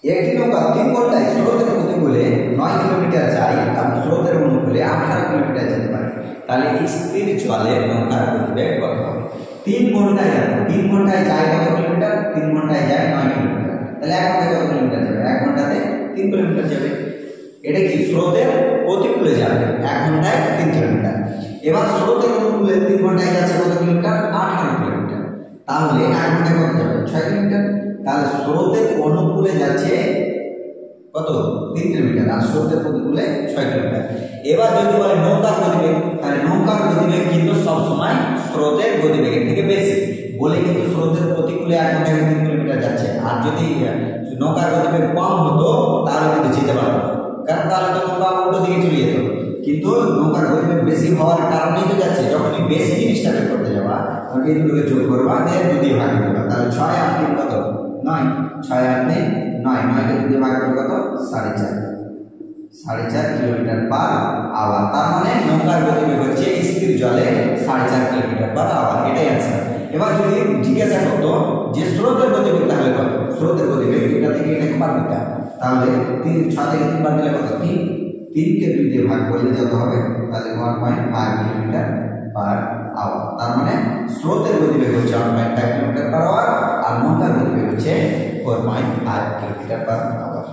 একটি নৌকা 3 ঘন্টায় স্রোতের প্রতিকূলে 9 কিলোমিটার যায় এবং স্রোতের অনুকূলে 18 কিলোমিটার যেতে পারে, তাহলে স্থির জলে নৌকার গতিবেগ কত হবে? 3 ঘন্টায় যাবে, 3 ঘন্টায় যায় কত কিলোমিটার? 3 ঘন্টায় যায় 9 কিলোমিটার, তাহলে 1 ঘন্টায় কত কিলোমিটার যাবে? 1 ঘন্টাতে 3 কিলোমিটার যাবে। এটা কি স্রোতের প্রতিকূলে যাবে, 1 ঘন্টায় 3 কিলোমিটার। এবার স্রোতের অনুকূলে 3 ঘন্টায় যাচ্ছে কত কিলোমিটার? 18 কিলোমিটার, তাহলে 1 ঘন্টায় কত যাবে? 6 কিলোমিটার। তাহলে স্রোতের অনুকূলে যাচ্ছে কত? 3 কিলোমিটার, আর স্রোতের প্রতিকূলে 6 কিলোমিটার। এবার যদি বলে নৌকার গতিবেগ, তাহলে নৌকার গতিবেগ কিন্তু সবসময় স্রোতের গতিবেগের থেকে বেশি, বলে কিন্তু স্রোতের প্রতিকূলে 1 ঘন্টায় 3 কিলোমিটার যাচ্ছে। আর যদি নৌকার গতিবেগ কম হতো তাহলে কিন্তু যেতে পারতো, কারণ তাহলে তো নৌকা উল্টো দিকে চলে যেত। কিন্তু নৌকার গতিবেগ বেশি হওয়ার কারণেই তো যাচ্ছে। যখনই বেশি জিনিসটা বের করতে যাবা তখন এই দুটোকে যোগ করবা, দিয়ে 2 দিয়ে ভাগ করবা, তাহলে 6 আর 3 কত? 9, 6 আর 3 9, 9 কে 2 দিয়ে ভাগ করলে কত? 4.5 কিলোমিটার পার আওয়ার। তার মানে নৌকার গতিবেগ হচ্ছে স্থির জলে 4.5 কিলোমিটার পার আওয়ার, এটাই অ্যান্সার। এবার যদি জিজ্ঞাসা করতো যে স্রোতের গতিবেগ তাহলে কত? স্রোতের গতিবেগ এটা থেকে এটাকে বাদ দিতে হবে, তাহলে 6 থেকে 3 বাদ দিলে কত? 3 কে 2 দিয়ে ভাগ করলে যত হবে? তাহলে 1.5 কিলোমিটার পার আওয়ার। তার মানে স্রোতের গতিবেগ হচ্ছে 1.5 কিলোমিটার পার আওয়ার, আর নৌকার গতিবেগ হচ্ছে 4.5 কিলোমিটার পার আওয়ার।